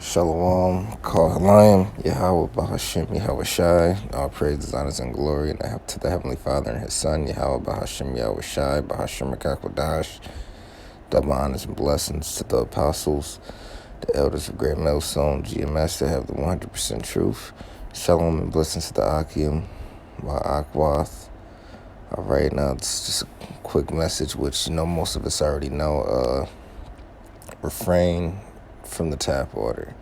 Shalom, Kohalayim, Yahweh Bahashim, Yahweh Shai, all praise, honors, and glory and to the Heavenly Father and His Son, Yahweh Bahashim, Yahweh Shai, Bahashim Mekakwadash, double honors and blessings to the apostles, the elders of Great Millstone, GMS, that have the 100% truth. Shalom and blessings to the Akim, Akwath. All right, now it's just a quick message, which, most of us already know. Refrain from the tap water,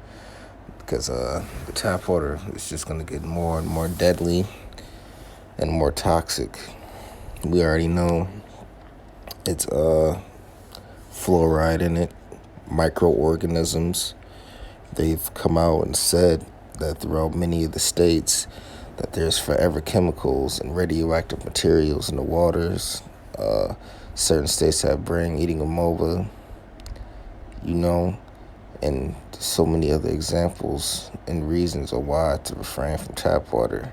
because the tap water is just going to get more and more deadly and more toxic. We already know it's fluoride in it, microorganisms. They've come out and said that throughout many of the states that there's forever chemicals and radioactive materials in the waters. Certain states have brain eating amoeba, and so many other examples and reasons of why to refrain from tap water.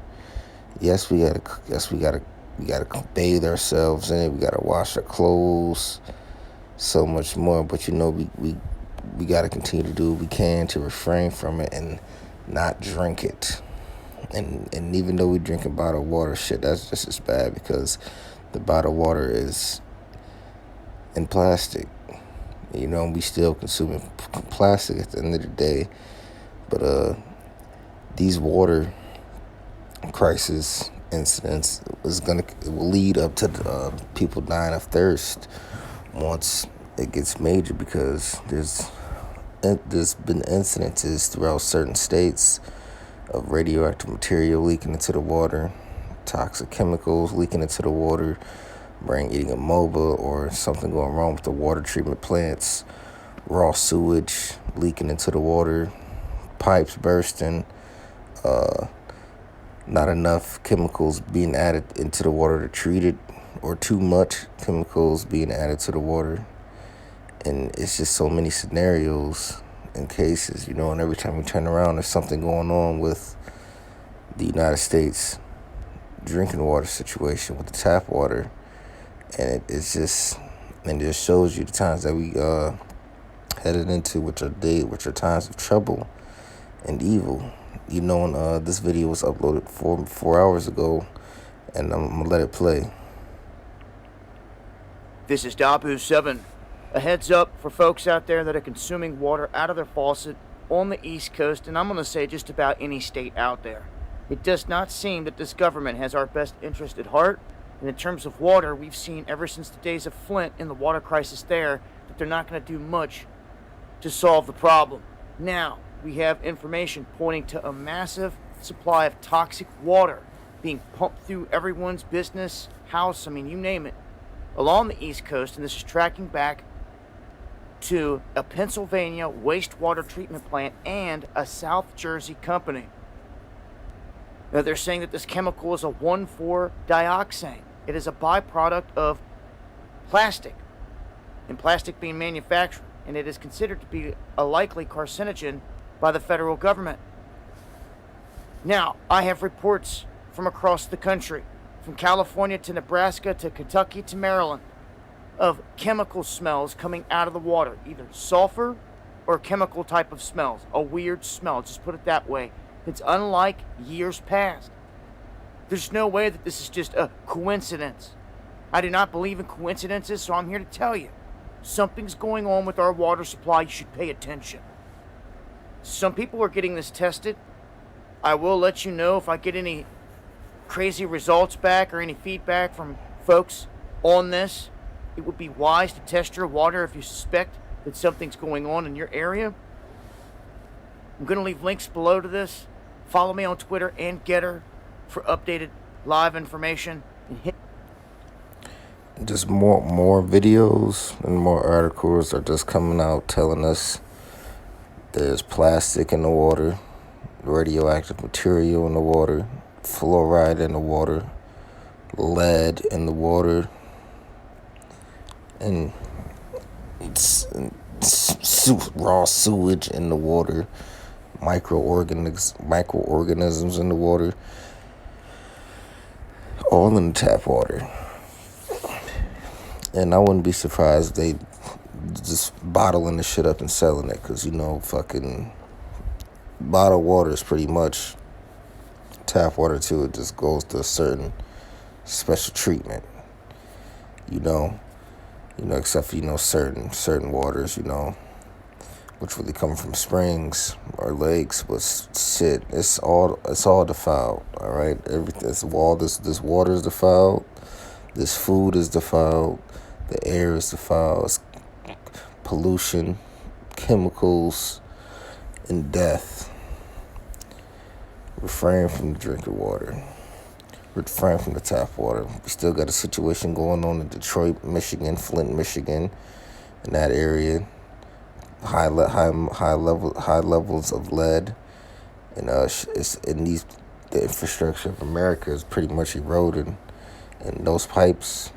Yes, we gotta bathe ourselves in it. We gotta wash our clothes, so much more. But we gotta continue to do what we can to refrain from it and not drink it. And even though we drinking bottled water, that's just as bad, because the bottled water is in plastic. We still consuming plastic at the end of the day. But these water crisis incidents it will lead up to people dying of thirst once it gets major, because there's been incidences throughout certain states of radioactive material leaking into the water, toxic chemicals leaking into the water, brain eating amoeba, or something going wrong with the water treatment plants, raw sewage leaking into the water, pipes bursting, not enough chemicals being added into the water to treat it, or too much chemicals being added to the water. And it's just so many scenarios and cases, and every time we turn around, there's something going on with the United States drinking water situation with the tap water. And it just shows you the times that we headed into, which are times of trouble and evil. And this video was uploaded 4 hours ago, and I'm gonna let it play. This is Dabu7. A heads up for folks out there that are consuming water out of their faucet on the East Coast, and I'm going to say just about any state out there. It does not seem that this government has our best interest at heart. And in terms of water, we've seen ever since the days of Flint in the water crisis there that they're not going to do much to solve the problem. Now, we have information pointing to a massive supply of toxic water being pumped through everyone's business, house, you name it, along the East Coast, and this is tracking back to a Pennsylvania wastewater treatment plant and a South Jersey company. Now, they're saying that this chemical is a 1,4-dioxane. It is a byproduct of plastic, and plastic being manufactured, and it is considered to be a likely carcinogen by the federal government. Now, I have reports from across the country, from California to Nebraska to Kentucky to Maryland, of chemical smells coming out of the water, either sulfur or chemical type of smells, a weird smell, just put it that way. It's unlike years past. There's no way that this is just a coincidence. I do not believe in coincidences, so I'm here to tell you, something's going on with our water supply. You should pay attention. Some people are getting this tested. I will let you know if I get any crazy results back or any feedback from folks on this. It would be wise to test your water if you suspect that something's going on in your area. I'm going to leave links below to this. Follow me on Twitter and Getter for updated live information. And Just more videos and more articles are just coming out telling us there's plastic in the water, radioactive material in the water, fluoride in the water, lead in the water, and raw sewage in the water, microorganisms in the water, all in the tap water. And I wouldn't be surprised if they just bottling the shit up and selling it, because fucking Bottled water is pretty much tap water too. It just goes to a certain special treatment, you know. Except for certain waters, which really come from springs or lakes. But shit, it's all defiled. All right, everything. This water is defiled. This food is defiled. The air is defiled. It's pollution, chemicals, and death. Refrain from drinking water. Refrain from the tap water. We still got a situation going on in Detroit, Michigan, Flint, Michigan, in that area. High levels of lead, and it's in these the infrastructure of America is pretty much eroding, and those pipes